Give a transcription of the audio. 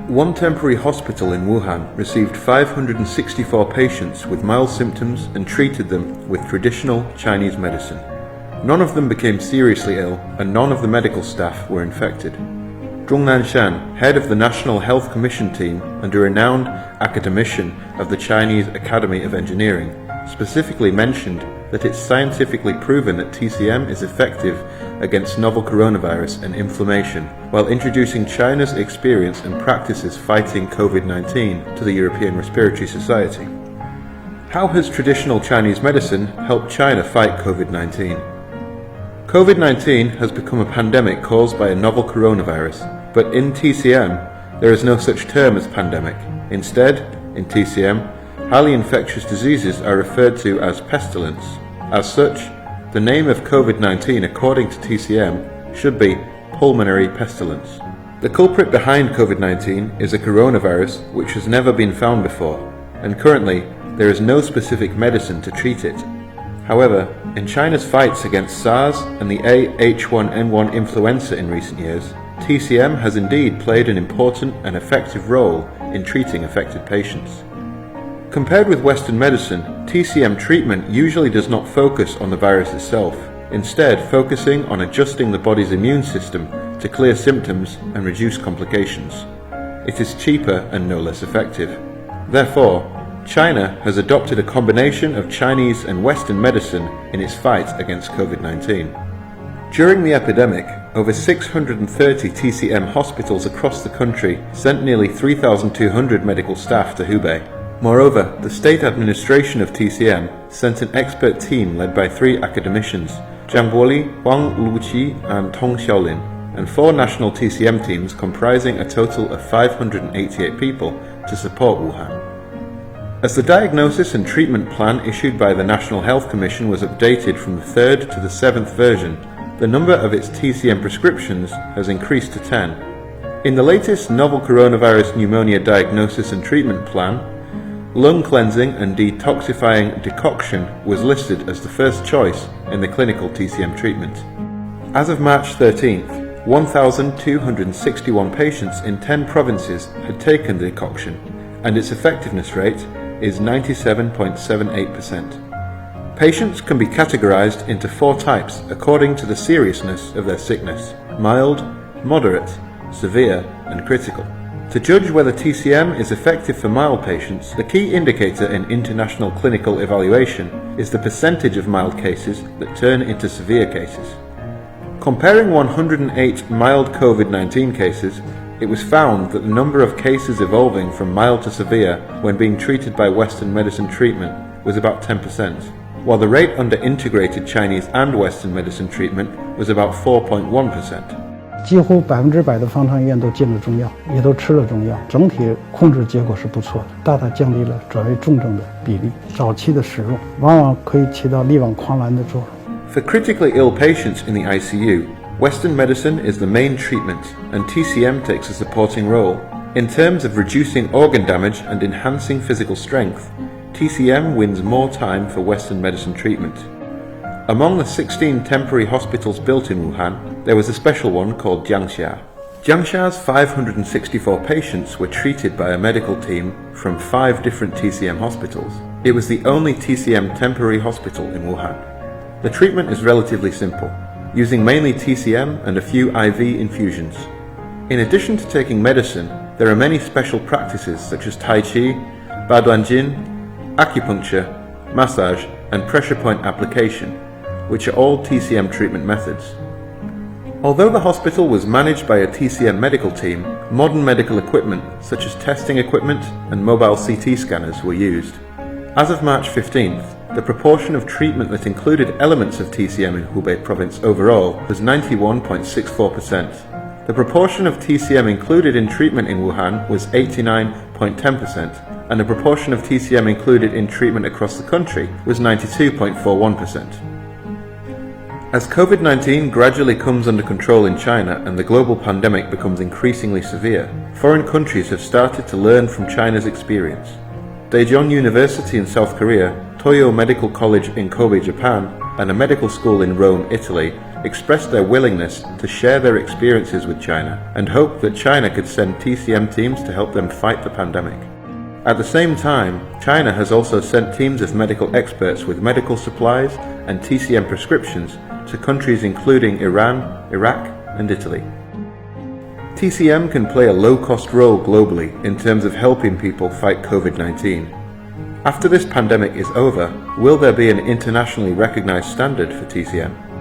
One temporary hospital in Wuhan received 564 patients with mild symptoms and treated them with traditional Chinese medicine. None of them became seriously ill, and none of the medical staff were infected. Zhong Nanshan, head of the National Health Commission team and a renowned academician of the Chinese Academy of Engineering, specifically mentioned that it's scientifically proven that TCM is effective against novel coronavirus and inflammation, while introducing China's experience and practices fighting COVID-19 to the European Respiratory Society. How has traditional Chinese medicine helped China fight COVID-19? COVID-19 has become a pandemic caused by a novel coronavirus, but in TCM, there is no such term as pandemic. Instead, in TCM, highly infectious diseases are referred to as pestilence. As such, the name of COVID-19 according to TCM should be pulmonary pestilence. The culprit behind COVID-19 is a coronavirus which has never been found before, and currently there is no specific medicine to treat it. However, in China's fights against SARS and the H1N1 influenza in recent years, TCM has indeed played an important and effective role in treating affected patients. Compared with Western medicine, TCM treatment usually does not focus on the virus itself, instead focusing on adjusting the body's immune system to clear symptoms and reduce complications. It is cheaper and no less effective. Therefore, China has adopted a combination of Chinese and Western medicine in its fight against COVID-19. During the epidemic, over 630 TCM hospitals across the country sent nearly 3,200 medical staff to Hubei. Moreover, the state administration of TCM sent an expert team led by 3 academicians, Zhang Guoli, Huang Luqi and Tong Xiaolin, and 4 national TCM teams comprising a total of 588 people to support Wuhan. As the diagnosis and treatment plan issued by the National Health Commission was updated from the 3rd to the 7th version, the number of its TCM prescriptions has increased to 10. In the latest novel coronavirus pneumonia diagnosis and treatment plan, lung cleansing and detoxifying decoction was listed as the first choice in the clinical TCM treatment. As of March 13th, 1,261 patients in 10 provinces had taken the decoction, and its effectiveness rate is 97.78%. Patients can be categorized into 4 types according to the seriousness of their sickness: mild, moderate, severe, and critical. To judge whether TCM is effective for mild patients, the key indicator in international clinical evaluation is the percentage of mild cases that turn into severe cases. Comparing 108 mild COVID-19 cases, it was found that the number of cases evolving from mild to severe when being treated by Western medicine treatment was about 10%, while the rate under integrated Chinese and Western medicine treatment was about 4.1%. 几乎100%的方舱医院都进了中药，也都吃了中药，整体控制结果是不错的，大大降低了转为重症的比例。早期的使用往往可以起到力挽狂澜的作用。 For critically ill patients in the ICU, Western medicine is the main treatment, and TCM takes a supporting role. In terms of reducing organ damage and enhancing physical strength, TCM wins more time for Western medicine treatment. Among the 16 temporary hospitals built in Wuhan, there was a special one called Jiangxia. Jiangxia's 564 patients were treated by a medical team from 5 different TCM hospitals. It was the only TCM temporary hospital in Wuhan. The treatment is relatively simple, using mainly TCM and a few IV infusions. In addition to taking medicine, there are many special practices such as Tai Chi, Baduanjin, acupuncture, massage, and pressure point application, which are all TCM treatment methods. Although the hospital was managed by a TCM medical team, modern medical equipment such as testing equipment and mobile CT scanners were used. As of March 15th, the proportion of treatment that included elements of TCM in Hubei province overall was 91.64%. The proportion of TCM included in treatment in Wuhan was 89.10%, and the proportion of TCM included in treatment across the country was 92.41%. As COVID-19 gradually comes under control in China and the global pandemic becomes increasingly severe, foreign countries have started to learn from China's experience. Daejeon University in South Korea, Toyo Medical College in Kobe, Japan, and a medical school in Rome, Italy, expressed their willingness to share their experiences with China and hoped that China could send TCM teams to help them fight the pandemic. At the same time, China has also sent teams of medical experts with medical supplies and TCM prescriptions to countries including Iran, Iraq, and Italy. TCM can play a low-cost role globally in terms of helping people fight COVID-19. After this pandemic is over, will there be an internationally recognized standard for TCM?